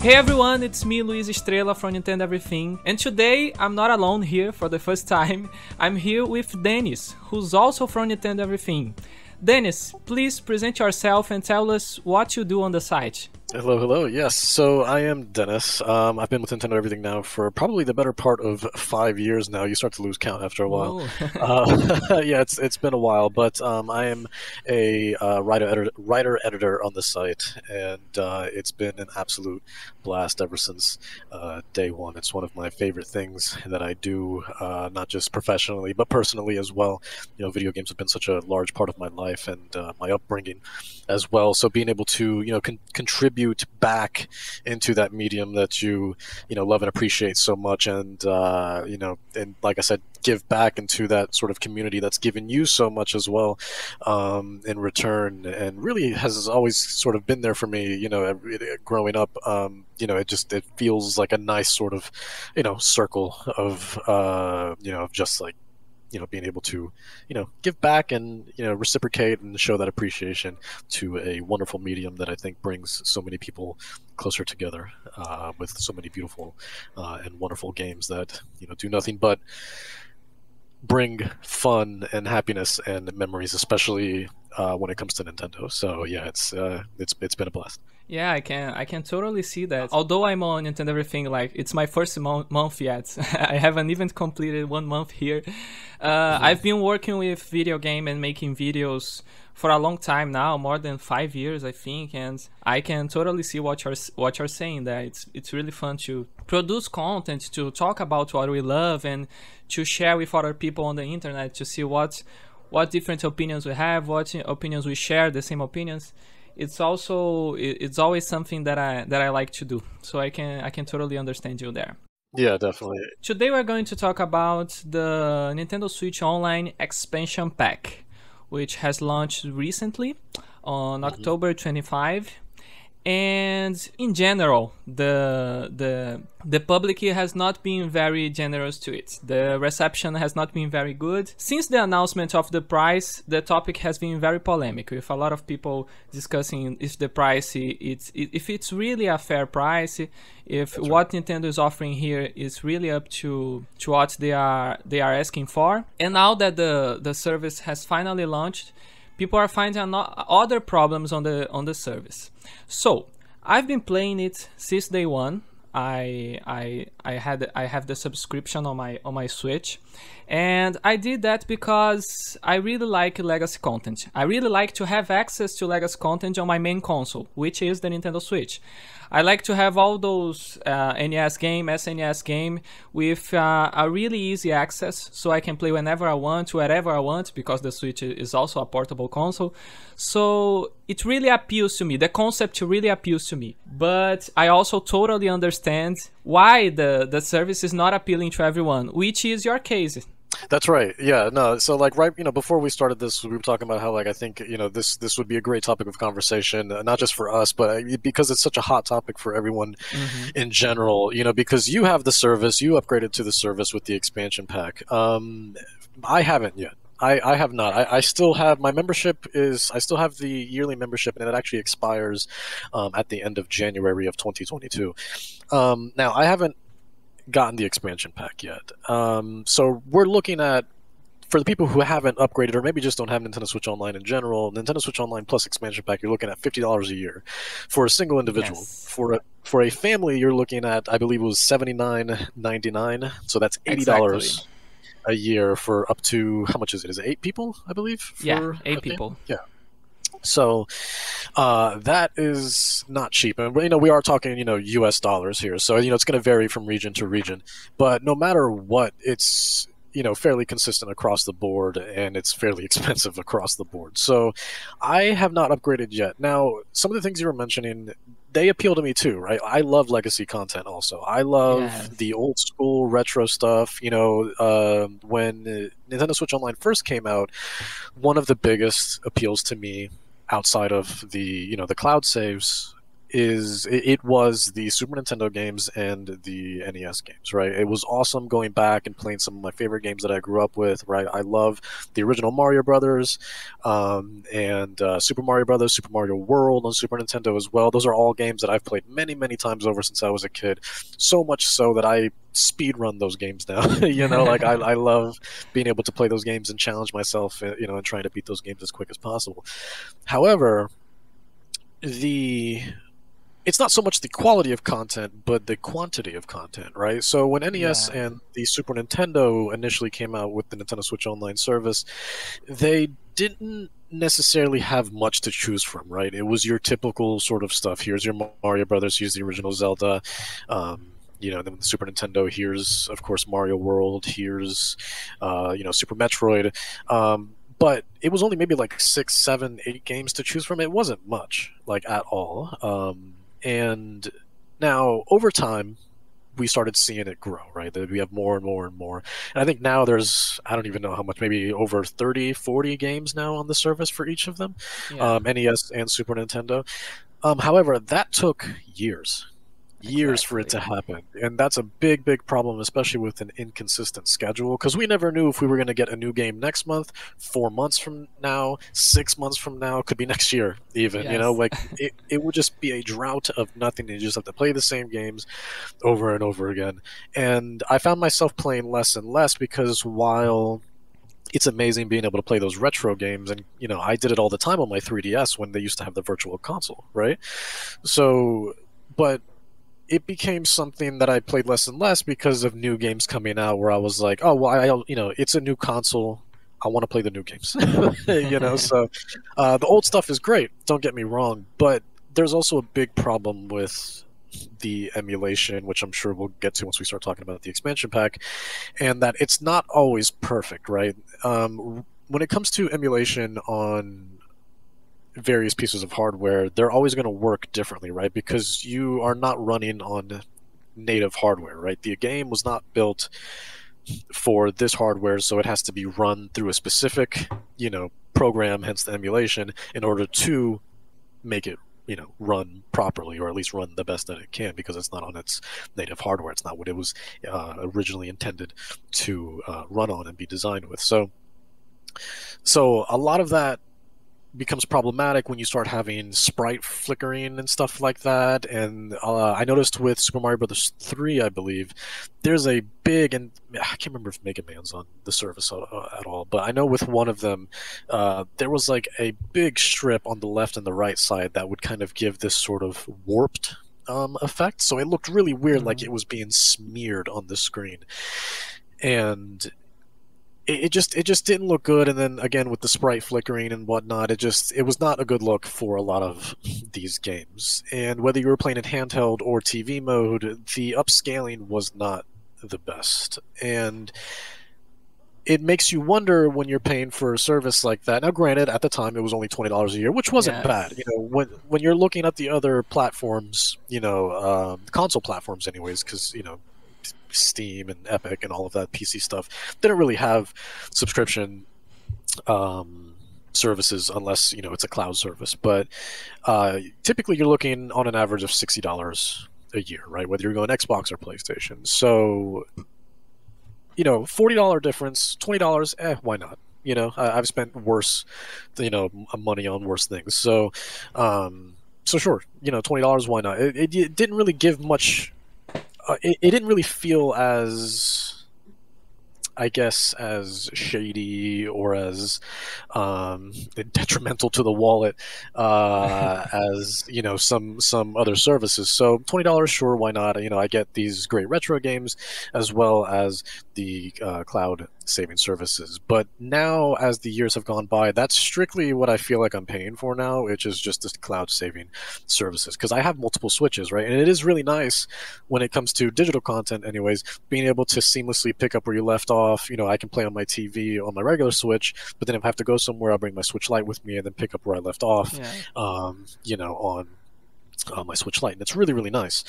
Hey everyone, it's me, Luiz Estrela from Nintendo Everything, and today I'm not alone here for the first time. I'm here with Dennis, who's also from Nintendo Everything. Dennis, please present yourself and tell us what you do on the site. Hello. Yes, so I am Dennis. I've been with Nintendo Everything now for probably the better part of 5 years now. You start to lose count after a while. Whoa. Yeah, it's been a while, but I am a writer editor on the site, and it's been an absolute blast ever since day one. It's one of my favorite things that I do, not just professionally but personally as well. You know, video games have been such a large part of my life and my upbringing as well. So being able to contribute back into that medium that you love and appreciate so much, and and like I said, give back into that sort of community that's given you so much as well in return, and really has always sort of been there for me. Growing up, it feels like a nice sort of circle of just like being able to, give back and, reciprocate and show that appreciation to a wonderful medium that I think brings so many people closer together with so many beautiful and wonderful games that, do nothing but bring fun and happiness and memories, especially when it comes to Nintendo. So yeah, it's been a blast. Yeah, I can totally see that. Although I'm on Nintendo Everything, like it's my first month yet. I haven't even completed 1 month here. I've been working with video game and making videos for a long time now, more than 5 years, I think, and I can totally see what you're saying. That it's really fun to produce content, to talk about what we love, and to share with other people on the internet to see what different opinions we have, what opinions we share, the same opinions. It's always something that I like to do. So I can totally understand you there. Yeah, definitely. Today we're going to talk about the Nintendo Switch Online expansion pack, which has launched recently on October 25. And in general, the public has not been very generous to it. The reception has not been very good. Since the announcement of the price, the topic has been very polemic, with a lot of people discussing if the price if it's really a fair price, if That's what Nintendo is offering here is really up to what they are asking for. And now that the service has finally launched, people are finding other problems on the service. So I've been playing it since day one. I have the subscription on my Switch, and I did that because I really like legacy content. I really like to have access to legacy content on my main console, which is the Nintendo Switch. I like to have all those NES game, SNES game with a really easy access, so I can play whenever I want, wherever I want, because the Switch is also a portable console. So it really appeals to me. The concept really appeals to me. But I also totally understand why the service is not appealing to everyone, which is your case. That's right. Yeah, no. So like before we started this, we were talking about how I think this would be a great topic of conversation, not just for us, but because it's such a hot topic for everyone in general. Because you have the service, you upgraded to the service with the expansion pack. I haven't yet. I have not. I still have my membership. I still have the yearly membership, and it actually expires at the end of January of 2022. Now I haven't gotten the expansion pack yet. So we're looking at, for the people who haven't upgraded or maybe just don't have Nintendo Switch Online in general, Nintendo Switch Online plus expansion pack, you're looking at $50 a year for a single individual. Yes. For a family, you're looking at, I believe it was $79.99. So that's $80 Exactly. a year for up to, how much is it? Is it 8 people, I believe? Yeah, 8 people. Yeah. So that is not cheap, and we are talking U.S. dollars here, so it's going to vary from region to region. But no matter what, it's fairly consistent across the board, and it's fairly expensive across the board. So I have not upgraded yet. Now, some of the things you were mentioning, they appeal to me too, right? I love legacy content also. I love the old school retro stuff. When Nintendo Switch Online first came out, one of the biggest appeals to me, outside of the the cloud saves, it was the Super Nintendo games and the NES games, right? It was awesome going back and playing some of my favorite games that I grew up with, right? I love the original Mario Brothers, and Super Mario Brothers, Super Mario World on Super Nintendo as well. Those are all games that I've played many, many times over since I was a kid. So much so that I speed run those games now. Like I love being able to play those games and challenge myself, and trying to beat those games as quick as possible. However, the it's not so much the quality of content, but the quantity of content, right? So when NES Yeah. and the Super Nintendo initially came out with the Nintendo Switch Online service, they didn't necessarily have much to choose from, right? It was your typical sort of stuff. Here's your Mario Brothers, here's the original Zelda. Then with the Super Nintendo, here's of course Mario World, here's Super Metroid. But it was only maybe like 6, 7, 8 games to choose from. It wasn't much, like at all. And now over time, we started seeing it grow, right? That we have more and more and more. And I think now there's, I don't even know how much, maybe over 30, 40 games now on the service for each of them, Yeah. NES and Super Nintendo. However, that took years for it to Exactly. happen. And that's a big, big problem, especially with an inconsistent schedule, because we never knew if we were going to get a new game next month, 4 months from now, 6 months from now, could be next year even, Yes. like it would just be a drought of nothing. You just have to play the same games over and over again. And I found myself playing less and less because while it's amazing being able to play those retro games, and I did it all the time on my 3DS when they used to have the virtual console, right? So, but it became something that I played less and less because of new games coming out where I was like, oh, well, it's a new console. I want to play the new games. So the old stuff is great. Don't get me wrong. But there's also a big problem with the emulation, which I'm sure we'll get to once we start talking about the expansion pack, and that it's not always perfect, right? When it comes to emulation on various pieces of hardware, they're always going to work differently, right? Because you are not running on native hardware, right? The game was not built for this hardware, so it has to be run through a specific, program, hence the emulation, in order to make it, run properly, or at least run the best that it can, because it's not on its native hardware. It's not what it was originally intended to run on and be designed with. So a lot of that becomes problematic when you start having sprite flickering and stuff like that. And I noticed with Super Mario Brothers 3, I believe, there's a big, and I can't remember if Mega Man's on the service at all, but I know with one of them, there was like a big strip on the left and the right side that would kind of give this sort of warped effect. So it looked really weird, like it was being smeared on the screen. And it just didn't look good. And then again with the sprite flickering and whatnot, it was not a good look for a lot of these games. And whether you were playing in handheld or TV mode, the upscaling was not the best. And it makes you wonder when you're paying for a service like that. Now, granted, at the time it was only $20 a year, which wasn't bad. Yes. When you're looking at the other platforms, console platforms, anyways, because Steam and Epic and all of that PC stuff, they don't really have subscription services unless it's a cloud service. But typically, you're looking on an average of $60 a year, right? Whether you're going Xbox or PlayStation. So, $40 difference, $20, why not? I've spent worse, money on worse things. So sure, $20, why not? It didn't really give much. It didn't really feel as, I guess, as shady or as detrimental to the wallet as some other services. So $20, sure, why not? I get these great retro games as well as the cloud saving services. But now, as the years have gone by, that's strictly what I feel like I'm paying for now, which is just the cloud saving services. Because I have multiple Switches, right? And it is really nice when it comes to digital content, anyways, being able to seamlessly pick up where you left off. I can play on my TV on my regular Switch, but then if I have to go somewhere, I'll bring my Switch Lite with me and then pick up where I left off, Yeah. on my Switch Lite. And it's really, really nice.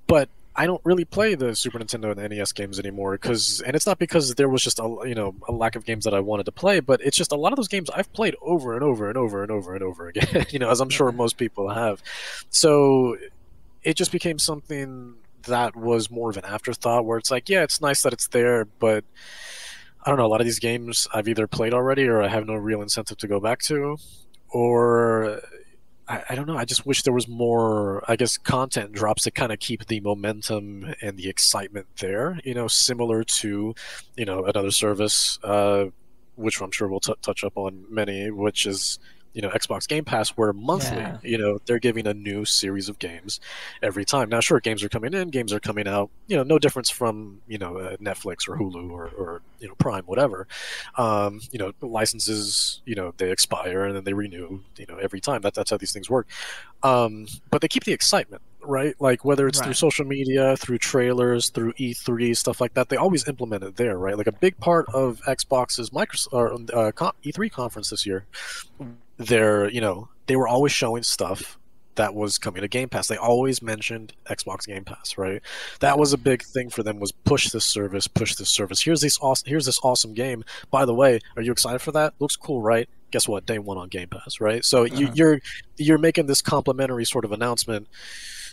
But I don't really play the Super Nintendo and NES games anymore and it's not because there was just a lack of games that I wanted to play, but it's just a lot of those games I've played over and over and over and over and over again, as I'm sure Yeah. most people have. So it just became something that was more of an afterthought where it's like, yeah, it's nice that it's there, but I don't know, a lot of these games I've either played already or I have no real incentive to go back to, or I don't know. I just wish there was more, I guess, content drops to kind of keep the momentum and the excitement there. Similar to, another service, which I'm sure we'll touch up on many, which is Xbox Game Pass, where monthly, Yeah. they're giving a new series of games every time. Now, sure, games are coming in, games are coming out. No difference from Netflix or Hulu or Prime, whatever. Licenses, they expire and then they renew, every time. That's how these things work. But they keep the excitement, right? Like whether it's through Right. social media, through trailers, through E3, stuff like that, they always implement it there, right? Like a big part of Xbox's E3 conference this year, they were always showing stuff that was coming to Game Pass. They always mentioned Xbox Game Pass, right? That Yeah. was a big thing for them, was push this service, push this service. Here's this awesome game. By the way, are you excited for that? Looks cool, right? Guess what? Day one on Game Pass, right? So Uh-huh. you're making this complimentary sort of announcement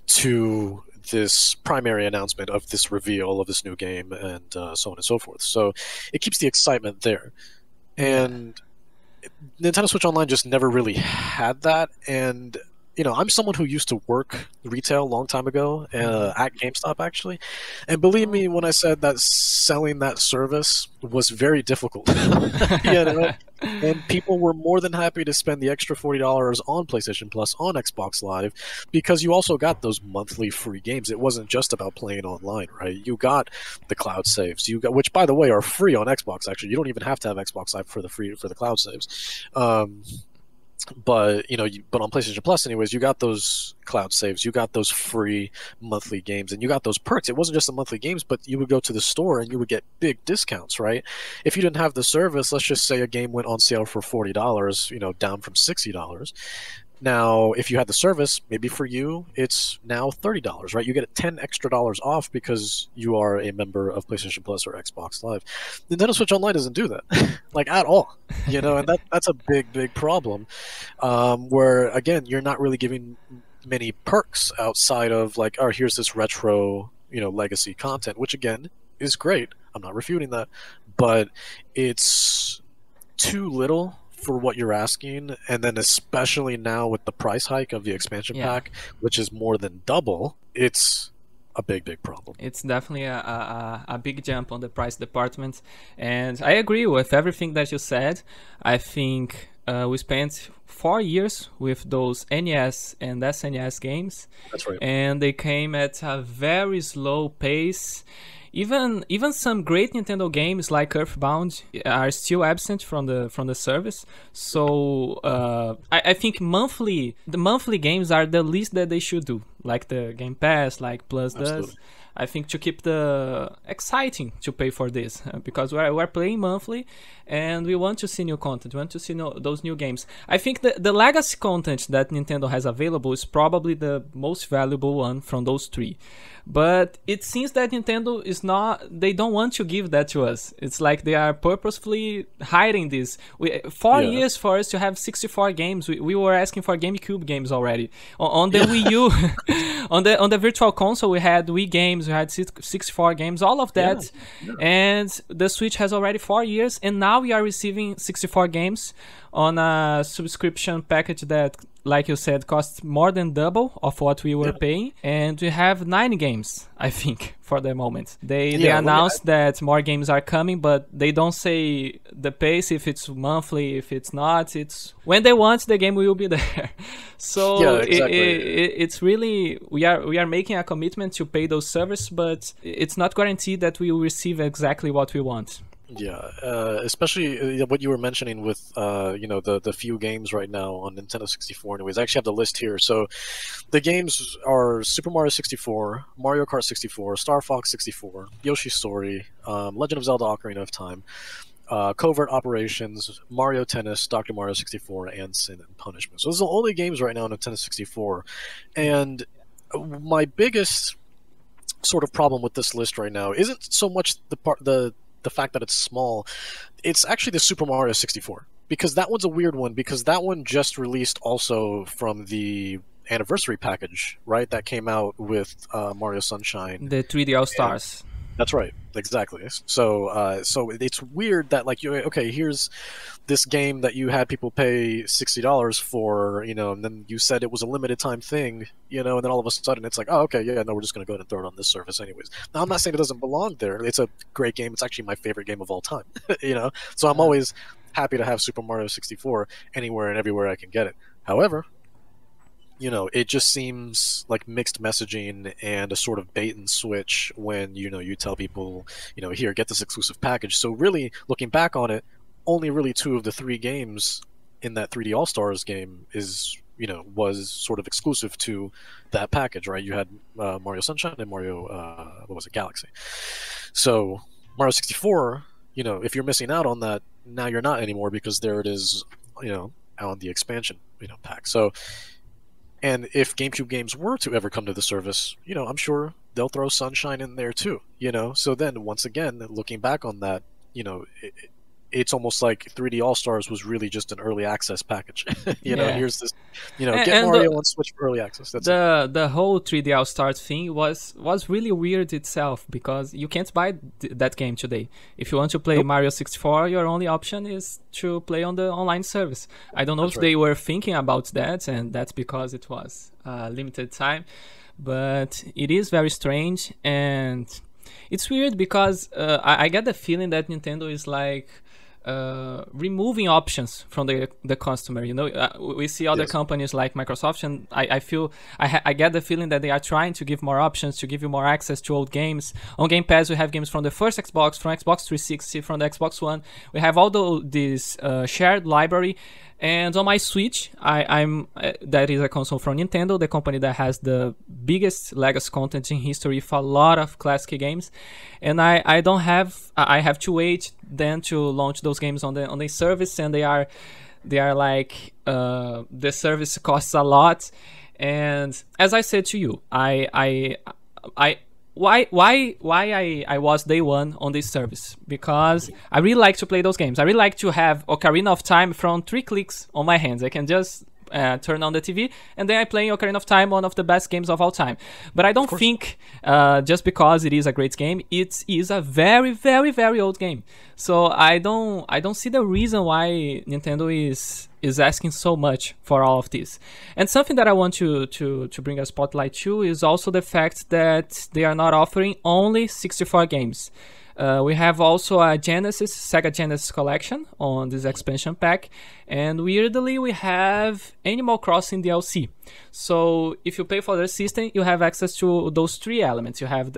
to this primary announcement of this reveal of this new game, and so on and so forth. So it keeps the excitement there. Yeah. And Nintendo Switch Online just never really had that. And I'm someone who used to work retail a long time ago Hmm. at GameStop, actually. And believe Oh. me when I said that selling that service was very difficult. you know, and people were more than happy to spend the extra $40 on PlayStation Plus on Xbox Live because you also got those monthly free games. It wasn't just about playing online, right? You got the cloud saves, which by the way are free on Xbox. Actually, you don't even have to have Xbox Live for the cloud saves. But but on PlayStation Plus, anyways, you got those cloud saves, you got those free monthly games, and you got those perks. It wasn't just the monthly games, but you would go to the store and you would get big discounts, right? If you didn't have the service, let's just say a game went on sale for $40, down from $60. Now, if you had the service, maybe for you, it's now $30, right? You get 10 extra dollars off because you are a member of PlayStation Plus or Xbox Live. Nintendo Switch Online doesn't do that, like at all. And that's a big, big problem. Where again, you're not really giving many perks outside of like, oh, here's this retro, legacy content, which again is great. I'm not refuting that, but it's too little for what you're asking, and then especially now with the price hike of the expansion Yeah. pack, which is more than double, it's a big, big problem. It's definitely a big jump on the price department. And I agree with everything that you said. I think we spent 4 years with those NES and SNES games, That's right. and they came at a very slow pace. Even some great Nintendo games like Earthbound are still absent from the service. So I think the monthly games are the least that they should do, like the Game Pass, like Plus does. Absolutely. I think to keep the exciting to pay for this because we're playing monthly and we want to see new content, we want to see those new games. I think the legacy content that Nintendo has available is probably the most valuable one from those three. But it seems that Nintendo is not, they don't want to give that to us. It's like they are purposefully hiding this. 4 years Yeah. for us to have 64 games. We were asking for GameCube games already. On the Wii U, on the Virtual Console, we had Wii games, we had 64 games, all of Yeah. that. Yeah. And the Switch has already 4 years, and now we are receiving 64 games on a subscription package that, like you said, costs more than double of what we were Yeah. paying, and we have 9 games, I think, for the moment. They Yeah. announced that more games are coming, but they don't say the pace, if it's monthly, if it's not. It's when they want, the game will be there. So Yeah. Exactly. it's really, we are making a commitment to pay those servers, but it's not guaranteed that we will receive exactly what we want. Yeah, especially what you were mentioning with the few games right now on Nintendo 64. Anyways, I actually have the list here. So the games are Super Mario 64, Mario Kart 64, Star Fox 64, Yoshi's Story, Legend of Zelda: Ocarina of Time, Covert Operations, Mario Tennis, Dr. Mario 64, and Sin and Punishment. So those are the only games right now on Nintendo 64. And my biggest sort of problem with this list right now isn't so much the fact that it's small. It's actually the Super Mario 64, because that one's a weird one, because that one just released also from the anniversary package, right? That came out with Mario Sunshine. The 3D All Stars. That's right, exactly. So it's weird that like okay, here's this game that you had people pay $60 for, and then you said it was a limited time thing, and then all of a sudden it's like, oh, okay, yeah, no, we're just going to go ahead and throw it on this service anyways. Now I'm not saying it doesn't belong there. It's a great game. It's actually my favorite game of all time, So I'm always happy to have Super Mario 64 anywhere and everywhere I can get it. However, it just seems like mixed messaging and a sort of bait and switch when, you tell people, here, get this exclusive package. So really, looking back on it, only really 2 of the 3 games in that 3D All-Stars game was sort of exclusive to that package, right? You had Mario Sunshine and Mario, what was it, Galaxy. So Mario 64, if you're missing out on that, now you're not anymore, because there it is, on the expansion, pack. So, and if GameCube games were to ever come to the service, I'm sure they'll throw Sunshine in there too, So then, once again, looking back on that, it's almost like 3D All Stars was really just an early access package. Here's this, get Mario on Switch for early access. That's the whole 3D All Stars thing was really weird itself, because you can't buy that game today. If you want to play Mario 64, your only option is to play on the online service. I don't know if they were thinking about that, and that's because it was limited time, but it is very strange, and it's weird because I get the feeling that Nintendo is like removing options from the customer. We see other companies like Microsoft, and I get the feeling that they are trying to give more options, to give you more access to old games. On Game Pass, we have games from the first Xbox, from Xbox 360, from the Xbox One. We have all this shared library. And on my Switch, that is a console from Nintendo, the company that has the biggest legacy content in history for a lot of classic games. And I have to wait then to launch those games on the service, and they are like the service costs a lot. And as I said to you, why I was day one on this service, because I really like to play those games. I really like to have Ocarina of Time from 3 clicks on my hands. I can just turn on the TV, and then I play Ocarina of Time, one of the best games of all time. But I don't think just because it is a great game, it is a very, very, very old game. So I don't see the reason why Nintendo is asking so much for all of this. And something that I want to bring a spotlight to is also the fact that they are not offering only 64 games. We have also a Sega Genesis collection on this expansion pack, and weirdly we have Animal Crossing DLC. So if you pay for the system, you have access to those 3 elements. You have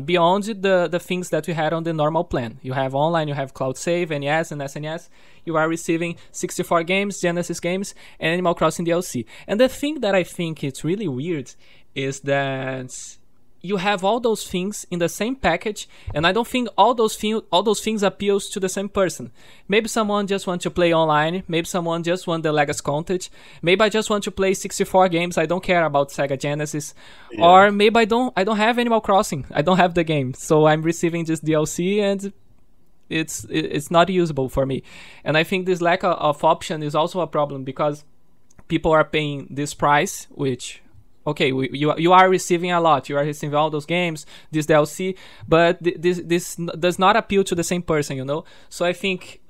beyond the things that we had on the normal plan. You have online, you have Cloud Save, NES and SNES. You are receiving 64 games, Genesis games, and Animal Crossing DLC. And the thing that I think is really weird is that you have all those things in the same package, and I don't think all those things appeals to the same person. Maybe someone just wants to play online, maybe someone just wants the legacy content, maybe I just want to play 64 games, I don't care about Sega Genesis, or maybe I don't have Animal Crossing, I don't have the game, so I'm receiving this DLC and it's not usable for me. And I think this lack of option is also a problem, because people are paying this price, which okay, you are receiving a lot. You are receiving all those games, this DLC, but this does not appeal to the same person, So I think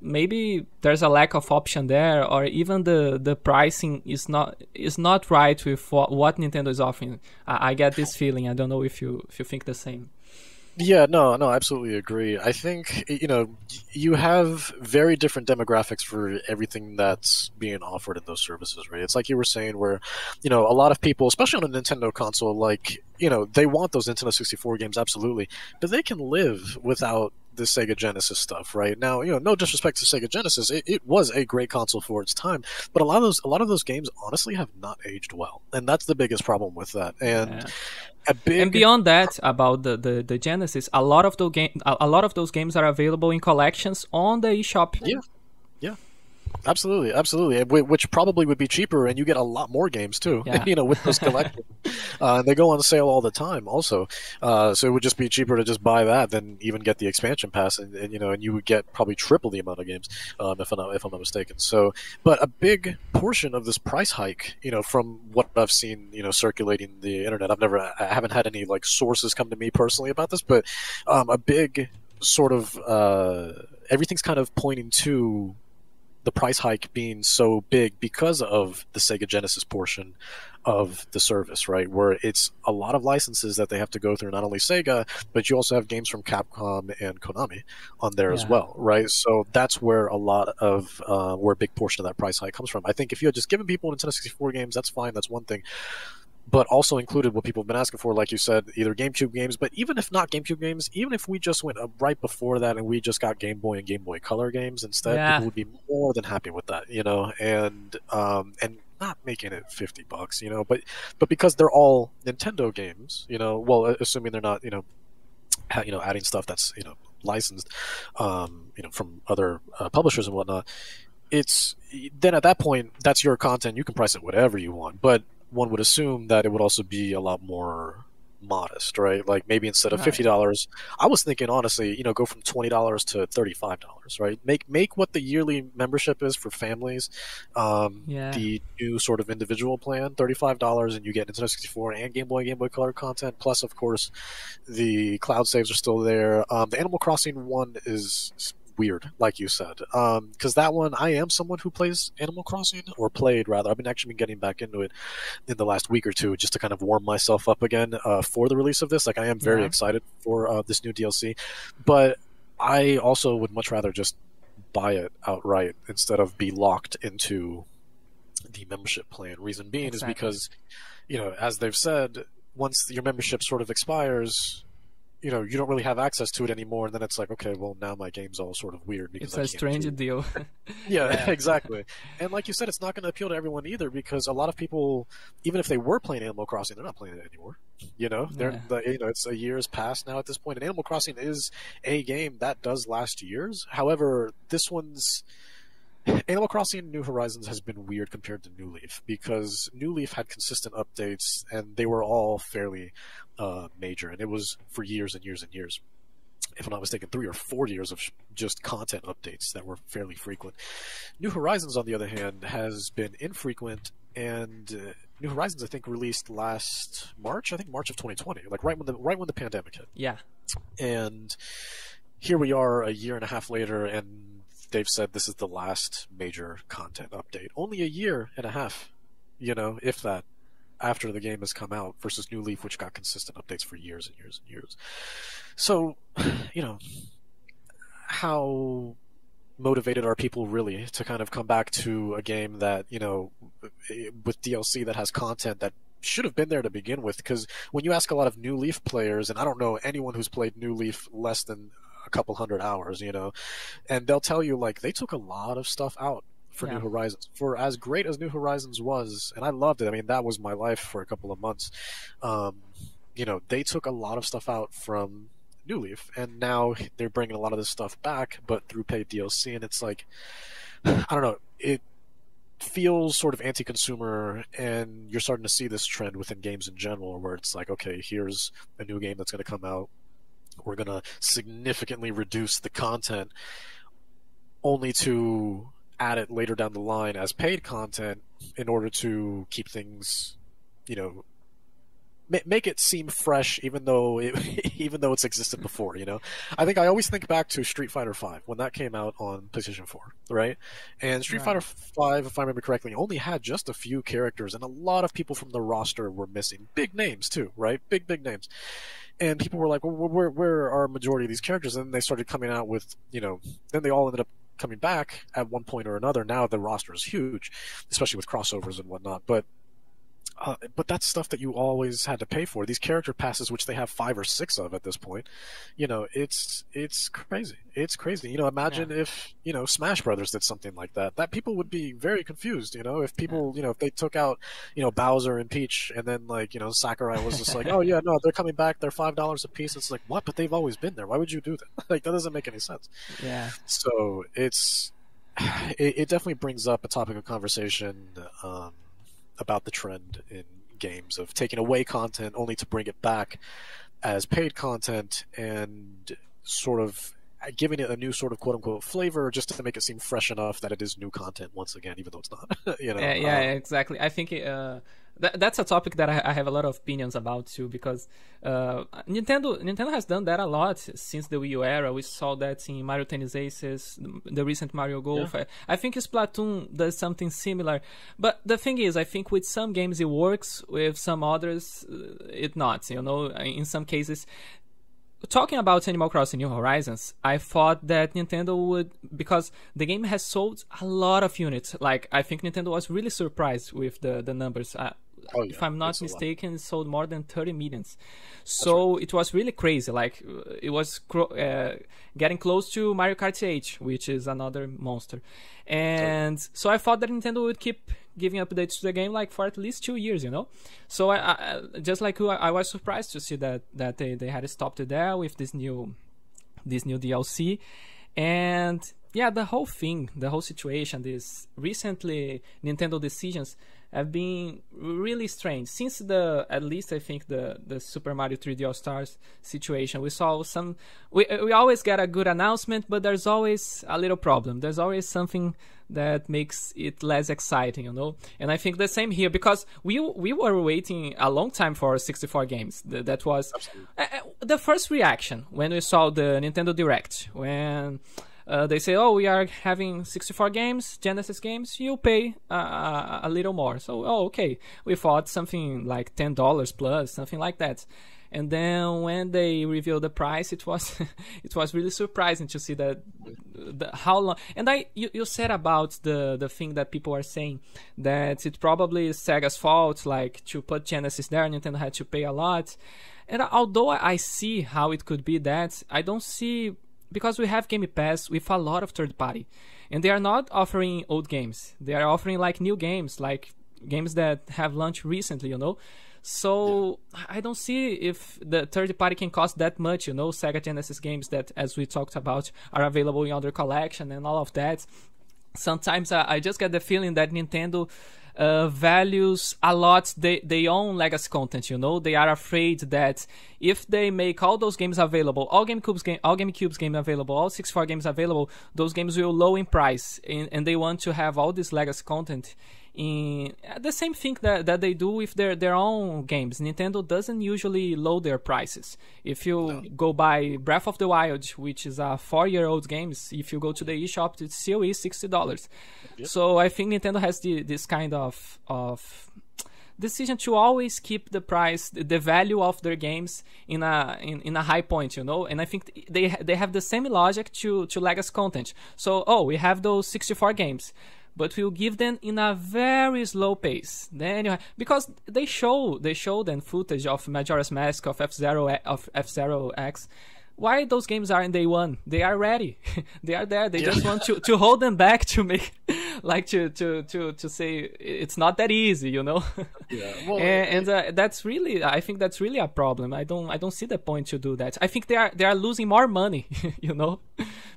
maybe there's a lack of option there, or even the pricing is not right with what Nintendo is offering. I get this feeling. I don't know if you think the same. Yeah, no, I absolutely agree. I think, you have very different demographics for everything that's being offered in those services, right? It's like you were saying where, a lot of people, especially on a Nintendo console, like, they want those Nintendo 64 games, absolutely, but they can live without the Sega Genesis stuff, right? Now, no disrespect to Sega Genesis, it was a great console for its time, but a lot of those games honestly have not aged well, and that's the biggest problem with that. And and beyond that, about the Genesis, a lot of those games are available in collections on the eShop. Yeah. Absolutely, absolutely. Which probably would be cheaper, and you get a lot more games too. Yeah. With those collections, and they go on sale all the time. Also, so it would just be cheaper to just buy that than even get the expansion pass, and and you would get probably triple the amount of games, if I'm not mistaken. So, but a big portion of this price hike, from what I've seen, circulating the internet, I haven't had any like sources come to me personally about this, but a big sort of everything's kind of pointing to the price hike being so big because of the Sega Genesis portion of the service, right? Where it's a lot of licenses that they have to go through, not only Sega, but you also have games from Capcom and Konami on there as Yeah. well, right? So that's where a lot of, where a big portion of that price hike comes from. I think if you had just given people Nintendo 64 games, that's fine, that's one thing, but also included what people have been asking for, like you said, either GameCube games, but even if not GameCube games, even if we just went up right before that and we just got Game Boy and Game Boy Color games instead, Yeah. people would be more than happy with that, and not making it $50, but because they're all Nintendo games, well, assuming they're not, adding stuff that's licensed, from other publishers and whatnot, it's then at that point that's your content. You can price it whatever you want, but one would assume that it would also be a lot more modest, right? Like maybe instead of Right. $50, I was thinking honestly, go from $20 to $35, right? Make what the yearly membership is for families, Yeah. the new sort of individual plan, $35, and you get Nintendo 64 and Game Boy Color content. Plus, of course, the cloud saves are still there. The Animal Crossing one is weird, like you said, because that one, I am someone who plays Animal Crossing, or played rather. I've been actually been getting back into it in the last week or two, just to kind of warm myself up again, for the release of this. Like I am very Yeah. excited for this new DLC, but I also would much rather just buy it outright instead of be locked into the membership plan. Reason being is Exactly. because, as they've said, once your membership sort of expires, you don't really have access to it anymore, and then it's like, okay, well, now my game's all sort of weird because It's I a can't strange do. deal. Yeah, Yeah. exactly. And like you said, it's not going to appeal to everyone either, because a lot of people, even if they were playing Animal Crossing, they're not playing it anymore. Yeah. It's a year's past now at this point, and Animal Crossing is a game that does last years. However, this one's Animal Crossing New Horizons has been weird compared to New Leaf, because New Leaf had consistent updates and they were all fairly major, and it was for years and years and years. If I'm not mistaken, 3 or 4 years of just content updates that were fairly frequent. New Horizons, on the other hand, has been infrequent, and New Horizons, I think, released last March. I think March of 2020, like right when the pandemic hit. Yeah. And here we are, a year and a half later, and they've said this is the last major content update. Only a year and a half, if that, after the game has come out, versus New Leaf, which got consistent updates for years and years and years. So, you know, how motivated are people really to kind of come back to a game that, with DLC that has content that should have been there to begin with? Because when you ask a lot of New Leaf players, and I don't know anyone who's played New Leaf less than a couple hundred hours, and they'll tell you, like, they took a lot of stuff out for New Yeah. Horizons. For as great as New Horizons was, and I loved it. I mean, that was my life for a couple of months. They took a lot of stuff out from New Leaf, and now they're bringing a lot of this stuff back, but through paid DLC, and it's like, I don't know, it feels sort of anti-consumer, and you're starting to see this trend within games in general, where it's like, okay, here's a new game that's going to come out, we're going to significantly reduce the content, only to add it later down the line as paid content in order to keep things, you know, make it seem fresh, even though even though it's existed before. I think I always think back to Street Fighter V when that came out on PlayStation 4, right? And Street Right. Fighter V, if I remember correctly, only had just a few characters, and a lot of people from the roster were missing. Big names too, right? Big names. And people were like, well, where are a majority of these characters? And then they started coming out with, then they all ended up coming back at one point or another. Now the roster is huge, especially with crossovers and whatnot. But that's stuff that you always had to pay for. These character passes, which they have 5 or 6 of at this point, it's crazy. It's crazy. Yeah. Imagine if Smash Brothers did something like that. That people would be very confused. If Yeah. people, if they took out Bowser and Peach, and then Sakurai was just like, oh yeah, no, they're coming back. They're $5 a piece. It's like, what? But they've always been there. Why would you do that? Like, that doesn't make any sense. Yeah. So it's it definitely brings up a topic of conversation about the trend in games of taking away content only to bring it back as paid content and sort of giving it a new sort of quote unquote flavor just to make it seem fresh enough that it is new content once again, even though it's not. Yeah, exactly. I think that's a topic that I have a lot of opinions about too, because Nintendo has done that a lot since the Wii U era. We saw that in Mario Tennis Aces, the recent Mario Golf. Yeah. I think Splatoon does something similar. But the thing is, I think with some games it works, with some others it not. In some cases. Talking about Animal Crossing New Horizons, I thought that Nintendo would, because the game has sold a lot of units. Like, I think Nintendo was really surprised with the numbers. If I'm not mistaken, it sold more than 30 millions. So right. It was really crazy. Like, it was getting close to Mario Kart 8, which is another monster. And so I thought that Nintendo would keep giving updates to the game like for at least 2 years, So I just like you, I was surprised to see that they had stopped it there with this new DLC. And yeah, the whole situation, these recently Nintendo decisions have been really strange since at least I think the Super Mario 3D All Stars situation. We saw we always get a good announcement, but there's always a little problem. There's always something that makes it less exciting, And I think the same here, because we were waiting a long time for 64 games. That was the first reaction when we saw the Nintendo Direct, when they say, we are having 64 games, Genesis games, you pay a little more. So, okay. We thought something like $10 plus, something like that. And then when they revealed the price, it was it was really surprising to see that how long. And you said about the thing that people are saying, that it probably is Sega's fault, like to put Genesis there, Nintendo had to pay a lot. And although I see how it could be that, I don't see, because we have Game Pass with a lot of third party, and they are not offering old games. They are offering like new games, like games that have launched recently, So yeah. I don't see if the third party can cost that much, Sega Genesis games that, as we talked about, are available in other collection and all of that. Sometimes I just get the feeling that Nintendo values a lot they own legacy content, They are afraid that if they make all those games available, all GameCube's game available, all 64 games available, those games will low in price, and they want to have all this legacy content in the same thing that they do with their own games. Nintendo doesn't usually lower their prices. If you go buy Breath of the Wild, which is a 4-year-old game, if you go to the eShop, it still is $60. Yep. So I think Nintendo has this kind of decision to always keep the price, the value of their games in a high point, And I think they have the same logic to legacy content. So we have those 64 games, but we'll give them in a very slow pace. Then because they showed them footage of Majora's Mask, of F-Zero X. Why those games are in day one? They are ready. They are there. They just want to hold them back to make, like to say it's not that easy, Yeah. Well, and that's really, I think that's really a problem. I don't see the point to do that. I think they are losing more money,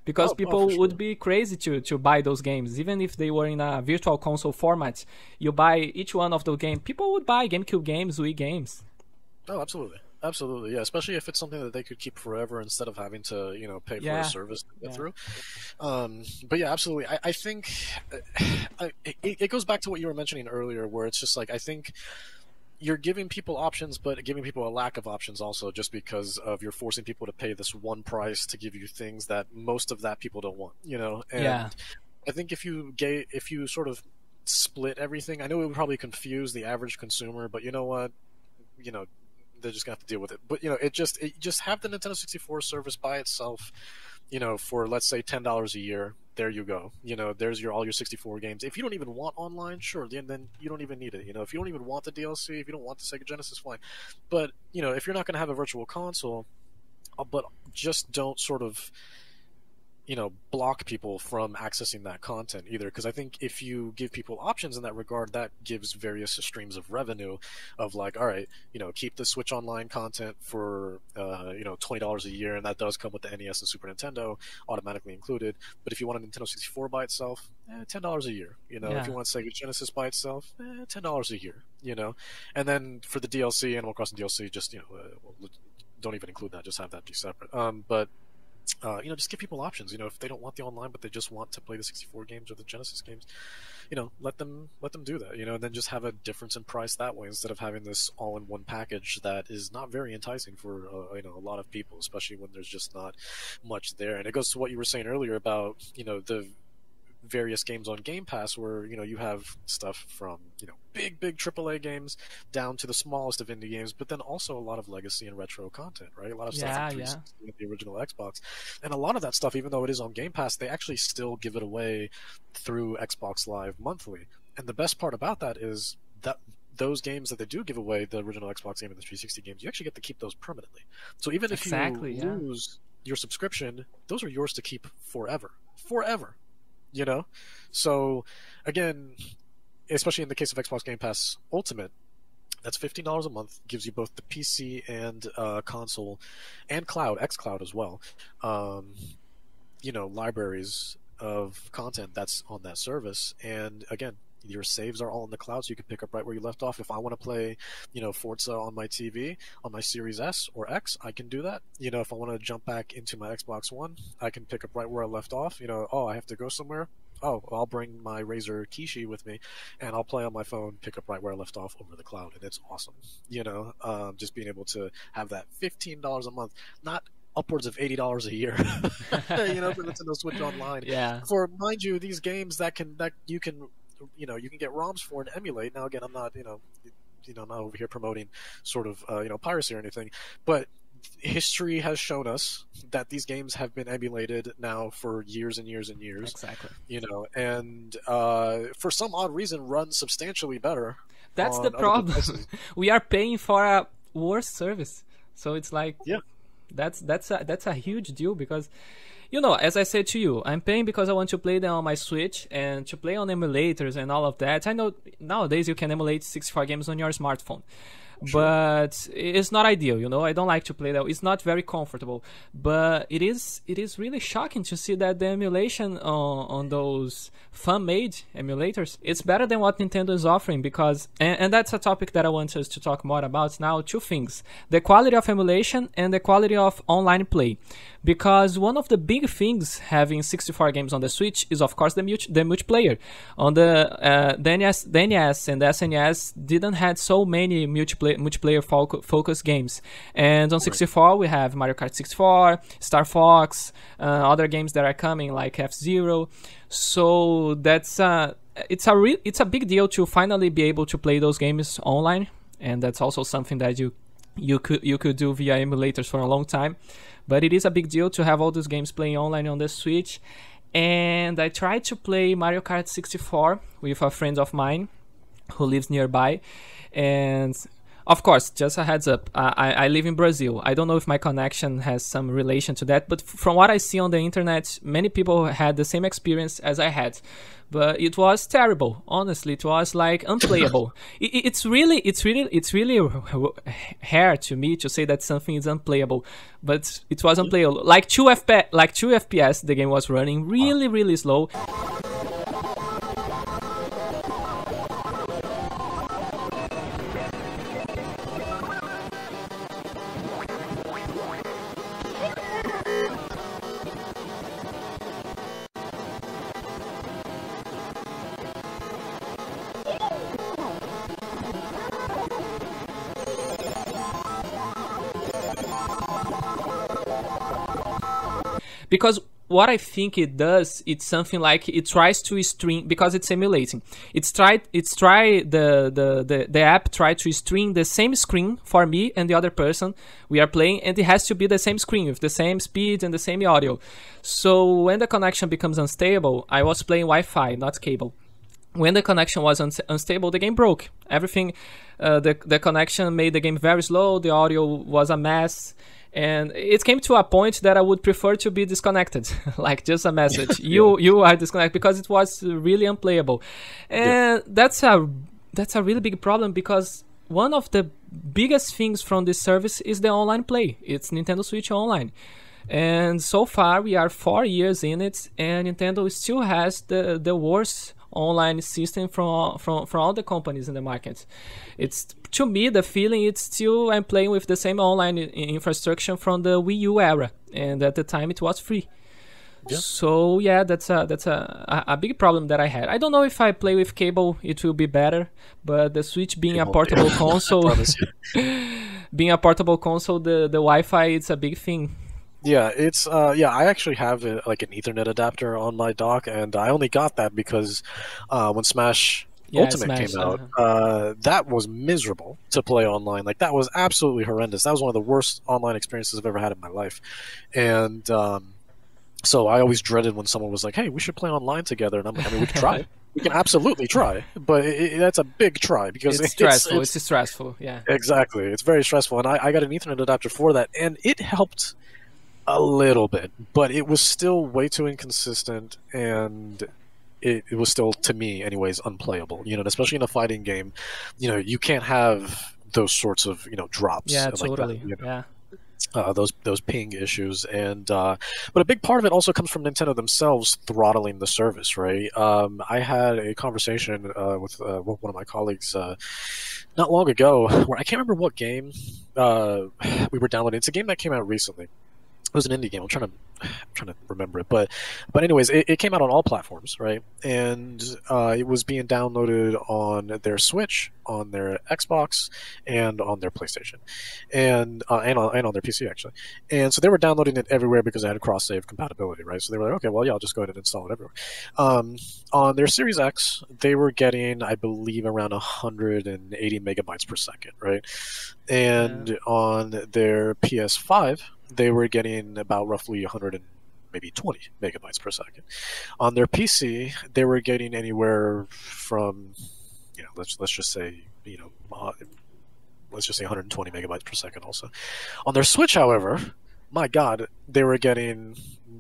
because people would be crazy to buy those games, even if they were in a virtual console format. You buy each one of those games. People would buy GameCube games, Wii games. Oh, absolutely. Absolutely, yeah. Especially if it's something that they could keep forever instead of having to, pay for a service to get through. But yeah, absolutely. I think it goes back to what you were mentioning earlier, where it's just like, I think you're giving people options, but giving people a lack of options also, just because of you're forcing people to pay this one price to give you things that most of that people don't want, And I think if you sort of split everything, I know it would probably confuse the average consumer, but you know what, they're just gonna have to deal with it. But it just have the Nintendo 64 service by itself, for let's say $10 a year. There you go. There's all your 64 games. If you don't even want online, sure, then you don't even need it. If you don't even want the DLC, if you don't want the Sega Genesis, fine. But if you're not gonna have a virtual console, but just don't sort of block people from accessing that content either, because I think if you give people options in that regard, that gives various streams of revenue of like, all right, keep the Switch Online content for $20 a year, and that does come with the NES and Super Nintendo automatically included. But if you want a Nintendo 64 by itself, $10 a year. If you want Sega Genesis by itself, $10 a year. And then for the DLC, Animal Crossing DLC, just don't even include that. Just have that be separate. But just give people options. If they don't want the online, but they just want to play the 64 games or the Genesis games, let them do that. And then just have a difference in price that way, instead of having this all-in-one package that is not very enticing for a lot of people, especially when there's just not much there. And it goes to what you were saying earlier about the various games on Game Pass, where you have stuff from big AAA games down to the smallest of indie games, but then also a lot of legacy and retro content, right? A lot of stuff from 360 and the original Xbox, and a lot of that stuff, even though it is on Game Pass, they actually still give it away through Xbox Live monthly. And the best part about that is that those games that they do give away, the original Xbox game and the 360 games, you actually get to keep those permanently. So even if you lose your subscription, those are yours to keep forever. So again, especially in the case of Xbox Game Pass Ultimate, that's $15 a month, gives you both the PC and console and cloud, xCloud as well, libraries of content that's on that service. And again, your saves are all in the cloud, so you can pick up right where you left off. If I want to play, Forza on my TV, on my Series S or X, I can do that. If I want to jump back into my Xbox One, I can pick up right where I left off. I have to go somewhere. Oh, I'll bring my Razer Kishi with me, and I'll play on my phone, pick up right where I left off over the cloud, and it's awesome. Just being able to have that $15 a month, not upwards of $80 a year, for Nintendo Switch Online. Yeah. For, mind you, these games that you can get ROMs for and emulate. Now, again, I'm not, not over here promoting sort of, piracy or anything, but history has shown us that these games have been emulated now for years and years and years. Exactly. And for some odd reason run substantially better. That's the problem. We are paying for a worse service. So it's like, that's a huge deal, because as I said to you, I'm paying because I want to play them on my Switch and to play on emulators and all of that. I know nowadays you can emulate 64 games on your smartphone. Sure. But it's not ideal, I don't like to play that. It's not very comfortable. But it is really shocking to see that the emulation on those fan-made emulators, it's better than what Nintendo is offering, because and that's a topic that I want us to talk more about now. Two things: the quality of emulation and the quality of online play. Because one of the big things having 64 games on the Switch is, of course, the multiplayer. On the NES and the SNES didn't have so many multiplayer focused games. And on 64 we have Mario Kart 64, Star Fox, other games that are coming like F-Zero. So it's a big deal to finally be able to play those games online, and that's also something that you could do via emulators for a long time. But it is a big deal to have all those games playing online on the Switch. And I tried to play Mario Kart 64 with a friend of mine who lives nearby. And of course, just a heads up, I live in Brazil. I don't know if my connection has some relation to that, but from what I see on the internet, many people had the same experience as I had. But it was terrible. Honestly, it was like unplayable. It's really hard to me to say that something is unplayable, but it was unplayable. Like 2 FPS, the game was running really slow. Because what I think it does, it's something like it tries to stream, because it's emulating. The app tried to stream the same screen for me and the other person we are playing, and it has to be the same screen with the same speed and the same audio. So when the connection becomes unstable, I was playing Wi-Fi, not cable. When the connection was unstable, the game broke. Everything, the connection made the game very slow. The audio was a mess. And it came to a point that I would prefer to be disconnected, like just a message. You are disconnected, because it was really unplayable, and that's a really big problem, because one of the biggest things from this service is the online play. It's Nintendo Switch Online. And so far, we are 4 years in it, and Nintendo still has the worst online system from all the companies in the market. It's, to me, the feeling it's still I'm playing with the same online infrastructure from the Wii U era, and at the time it was free. Yeah. So yeah, that's a big problem that I had. I don't know if I play with cable it will be better, but the Switch being a portable console, being a portable console, the Wi-Fi, it's a big thing. Yeah, it's I actually have like an Ethernet adapter on my dock, and I only got that because when Smash Ultimate Smash, came out, that was miserable to play online. Like, that was absolutely horrendous. That was one of the worst online experiences I've ever had in my life, and so I always dreaded when someone was like, "Hey, we should play online together," and I'm like, "I mean, we can try. We can absolutely try, but that's a big try because it's stressful. It's stressful. Yeah, exactly. It's very stressful, and I got an Ethernet adapter for that, and it helped a little bit, but it was still way too inconsistent, and it was still, to me anyways, unplayable. You know, especially in a fighting game, you know, you can't have those sorts of, you know, drops. yeah, like totally. that, you know? Yeah. Those ping issues, and but a big part of it also comes from Nintendo themselves throttling the service, right? I had a conversation with one of my colleagues not long ago, where I can't remember what game we were downloading. It's a game that came out recently. It was an indie game. I'm trying to remember it, but anyways, it came out on all platforms, right? And it was being downloaded on their Switch, on their Xbox, and on their PlayStation, and on their PC actually. And so they were downloading it everywhere because they had cross save compatibility, right? So they were like, okay, well, yeah, I'll just go ahead and install it everywhere. On their Series X, they were getting, I believe, around 180 megabytes per second, right? And on their PS5, they were getting about roughly 100 and maybe 20 megabytes per second. On their PC, they were getting anywhere from, you know, let's just say, you know, let's just say 120 megabytes per second also. On their Switch, however, my God, they were getting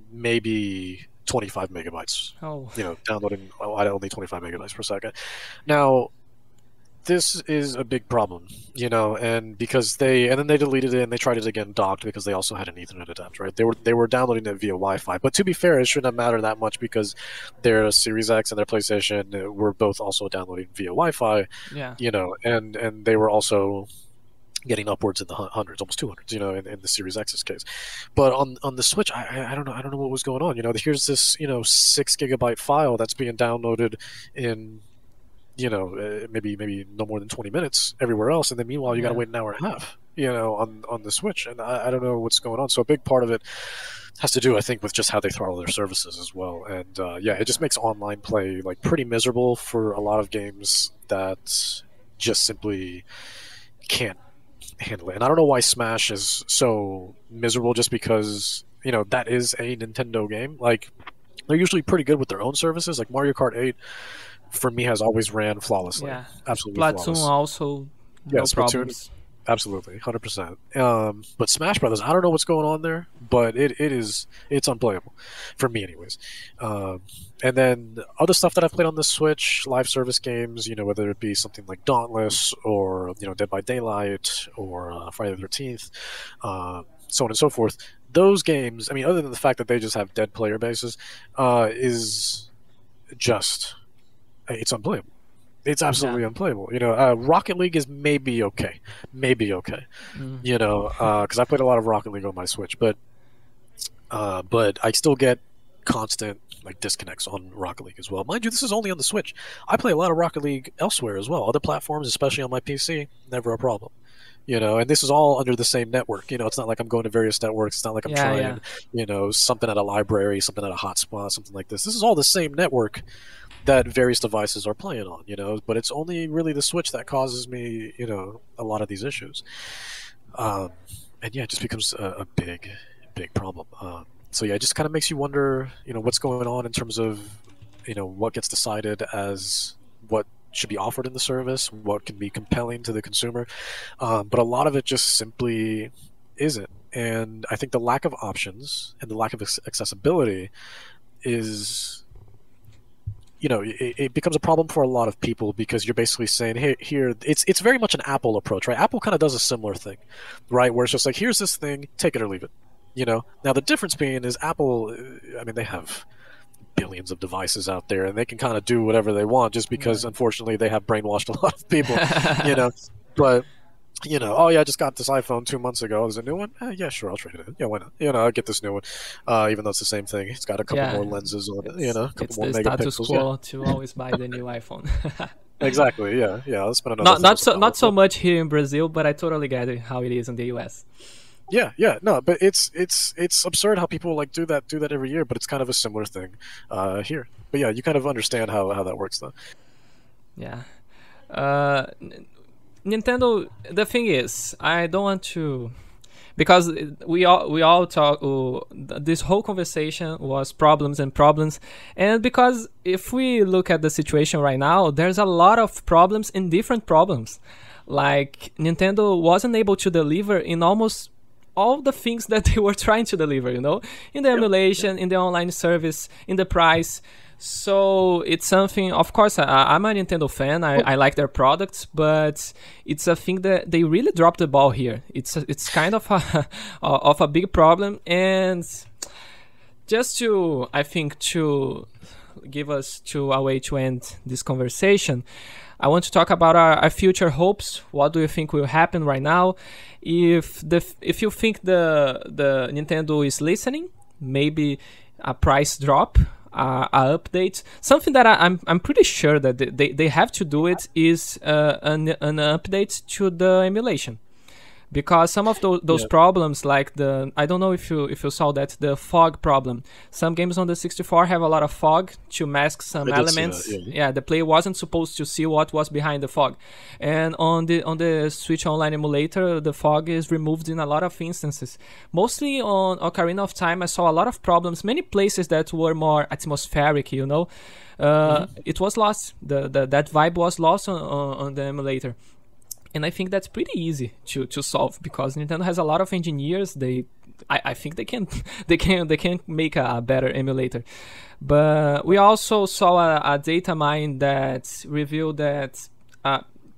maybe 25 megabytes. Oh. You know, downloading at only 25 megabytes per second. Now, this is a big problem, you know, and because then they deleted it and they tried it again docked because they also had an Ethernet adapter, right? They were downloading it via Wi-Fi, but to be fair, it shouldn't have mattered that much because their Series X and their PlayStation were both also downloading via Wi-Fi, you know, and they were also getting upwards in the hundreds, almost 200s, you know, in the Series X's case. But on the Switch, I don't know what was going on. You know, here's this, you know, 6 gigabyte file that's being downloaded in, you know, maybe no more than 20 minutes everywhere else, and then meanwhile you got to wait an hour and a half, you know, on the Switch, and I don't know what's going on. So a big part of it has to do, I think, with just how they throttle their services as well, and yeah, it just makes online play like pretty miserable for a lot of games that just simply can't handle it. And I don't know why Smash is so miserable, just because, you know, that is a Nintendo game. Like, they're usually pretty good with their own services. Like Mario Kart 8 for me has always ran flawlessly. Yeah, absolutely Splatoon flawless. Also, no problems. Absolutely, 100%. But Smash Brothers, I don't know what's going on there, but it's unplayable for me, anyways. And then other stuff that I've played on the Switch, live service games, you know, whether it be something like Dauntless or, you know, Dead by Daylight or Friday the 13th, so on and so forth. Those games, I mean, other than the fact that they just have dead player bases, is just, it's unplayable. It's absolutely unplayable. You know, Rocket League is maybe okay. You know, because I played a lot of Rocket League on my Switch, but I still get constant like disconnects on Rocket League as well. Mind you, this is only on the Switch. I play a lot of Rocket League elsewhere as well. Other platforms, especially on my PC, never a problem. You know, and this is all under the same network. You know, it's not like I'm going to various networks. It's not like I'm trying, you know, something at a library, something at a hotspot, something like this. This is all the same network that various devices are playing on, you know, but it's only really the Switch that causes me, you know, a lot of these issues. And yeah, it just becomes a big problem. So yeah, it just kind of makes you wonder, you know, what's going on in terms of, you know, what gets decided as what should be offered in the service, what can be compelling to the consumer. But a lot of it just simply isn't. And I think the lack of options and the lack of accessibility is, it becomes a problem for a lot of people, because you're basically saying, hey, here, it's very much an Apple approach, right? Apple kind of does a similar thing, right? Where it's just like, here's this thing, take it or leave it. Now the difference being is Apple, I mean, they have billions of devices out there, and they can kind of do whatever they want, just because, unfortunately, they have brainwashed a lot of people, But oh yeah, I just got this iPhone 2 months ago. Is it a new one? Yeah, sure, I'll trade it in. Yeah, why not? I'll get this new one, even though it's the same thing. It's got a couple more lenses on it. A couple it's more the status megapixels. quo to always buy the new iPhone. Exactly. Yeah. I'll spend another. Not so much here in Brazil, but I totally get it, how it is in the US. Yeah. No, but it's absurd how people like do that every year. But it's kind of a similar thing here. But yeah, you kind of understand how that works, though. Yeah. Nintendo, the thing is, I don't want to, because we all talk, this whole conversation was problems and problems, and because if we look at the situation right now, there's a lot of problems and different problems. Like, Nintendo wasn't able to deliver in almost all the things that they were trying to deliver, in the emulation, in the online service, in the price. So it's something, of course, I'm a Nintendo fan. I like their products, but it's a thing that they really dropped the ball here. It's kind of a big problem. And just to, I think, to give us to a way to end this conversation, I want to talk about our future hopes. What do you think will happen right now? If you think the Nintendo is listening, maybe a price drop, a update. Something that I'm pretty sure that they have to do it is an update to the emulation. Because some of those problems, like I don't know if you saw that, the fog problem. Some games on the 64 have a lot of fog to mask some elements. The player wasn't supposed to see what was behind the fog. And on the Switch Online emulator, the fog is removed in a lot of instances. Mostly on Ocarina of Time, I saw a lot of problems. Many places that were more atmospheric, it was lost. That vibe was lost on the emulator. And I think that's pretty easy to solve, because Nintendo has a lot of engineers. I think they can make a better emulator. But we also saw a data mine that revealed that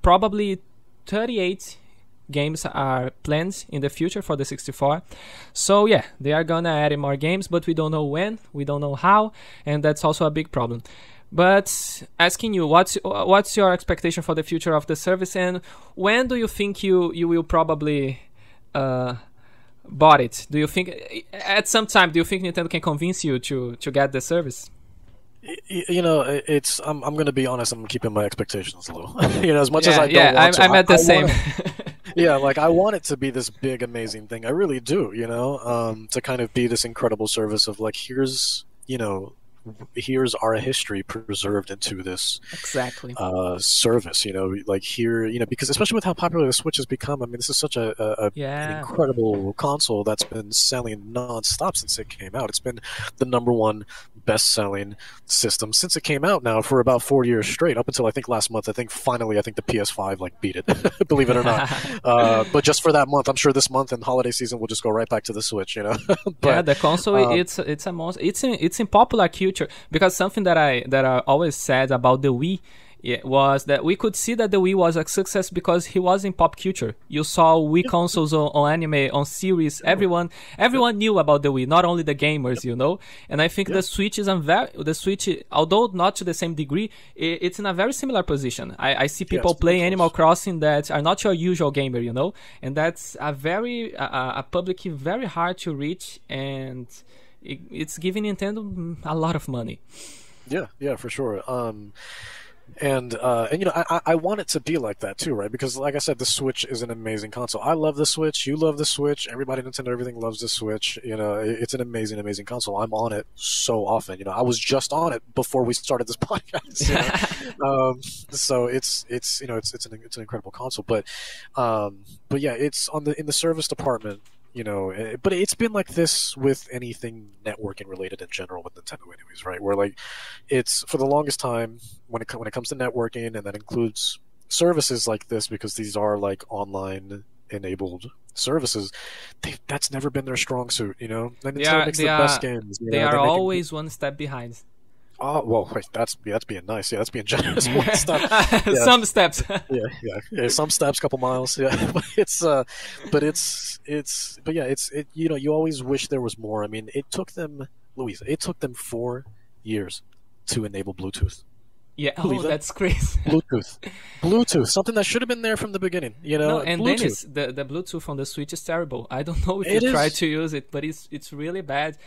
probably 38 games are planned in the future for the 64. So yeah, they are gonna add more games, but we don't know when, we don't know how, and that's also a big problem. But asking you, what's your expectation for the future of the service, and when do you think you will probably bought it? Do you think at some time, do you think Nintendo can convince you to get the service? I'm going to be honest. I'm keeping my expectations low. As much as I don't want to. I'm at the same. Yeah, like I want it to be this big, amazing thing. I really do. To kind of be this incredible service of like, here's our history preserved into this service, like here, because especially with how popular the Switch has become, I mean, this is such an incredible console that's been selling nonstop since it came out. It's been the #1 best-selling system since it came out now for about 4 years straight, up until I think last month. Finally the PS5 beat it, believe it or not. But just for that month, I'm sure this month and holiday season we'll just go right back to the Switch, But, the console, it's a monster. It's in popular culture, because something that I always said about the Wii was that we could see that the Wii was a success because he was in pop culture. You saw Wii consoles on anime, on series. Everyone knew about the Wii, not only the gamers, And I think the Switch is although not to the same degree, it's in a very similar position. I see people playing Animal Crossing that are not your usual gamer, And that's a public very hard to reach, and it's giving Nintendo a lot of money. Yeah, for sure. And I want it to be like that too, right? Because like I said, the Switch is an amazing console. I love the Switch. You love the Switch. Everybody at Nintendo, everything loves the Switch. It's an amazing, amazing console. I'm on it so often. I was just on it before we started this podcast. So it's an incredible console. But yeah, it's in the service department. But it's been like this with anything networking related in general with Nintendo anyways, right? Where it's for the longest time when it comes to networking, and that includes services like this, because these are like online enabled services, that's never been their strong suit. You know, and They Nintendo are makes they the are best games. You they know, are they're making. always one step behind. Oh well, wait, that's being nice. Yeah, that's being generous. One step. Yeah. Some steps. Yeah. Some steps, couple miles. Yeah, but you know, you always wish there was more. I mean, it took them, Luis, it took them 4 years to enable Bluetooth. Yeah, Believe oh, that? that's crazy. Bluetooth, something that should have been there from the beginning. You know, No, and Bluetooth. Dennis, the Bluetooth on the Switch is terrible. I don't know if It you is. tried to use it, but it's really bad.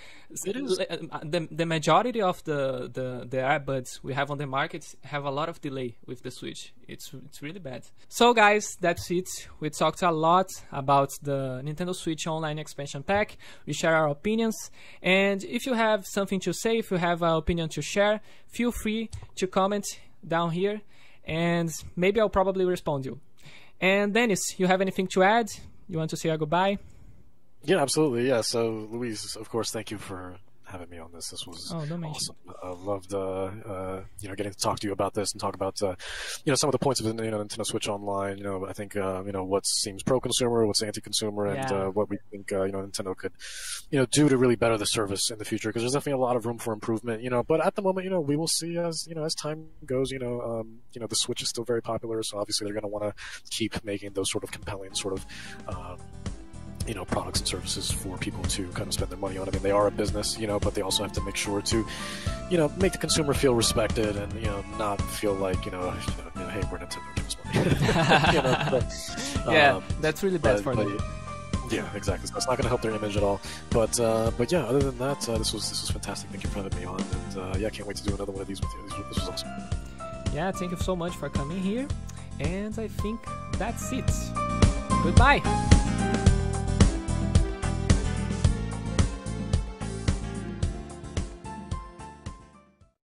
It is. The majority of the earbuds we have on the market have a lot of delay with the Switch. It's really bad. So guys, that's it. We talked a lot about the Nintendo Switch Online Expansion Pack. We share our opinions, and if you have something to say, if you have an opinion to share, feel free to comment down here, and maybe I'll probably respond you. And Dennis, you have anything to add? You want to say a goodbye? Yeah, absolutely. Yeah. So, Luis, of course, thank you for having me on this. This was awesome. I loved, you know, getting to talk to you about this and talk about, you know, some of the points of Nintendo Switch Online. You know, I think, you know, what seems pro-consumer, what's anti-consumer, and what we think, you know, Nintendo could, you know, do to really better the service in the future. Because there's definitely a lot of room for improvement. You know, but at the moment, you know, we will see as, you know, as time goes. You know, the Switch is still very popular, so obviously they're going to want to keep making those sort of compelling sort of. You know, products and services for people to kind of spend their money on. I mean, they are a business, you know, but they also have to make sure to, you know, make the consumer feel respected and, you know, not feel like, hey, we're Nintendo, give us money. You know, but, yeah, that's really bad for them. Yeah, exactly. So it's not going to help their image at all. But yeah, other than that, this was fantastic. Thank you for having me on, and yeah, I can't wait to do another one of these with you. This was awesome. Yeah, thank you so much for coming here, and I think that's it. Goodbye.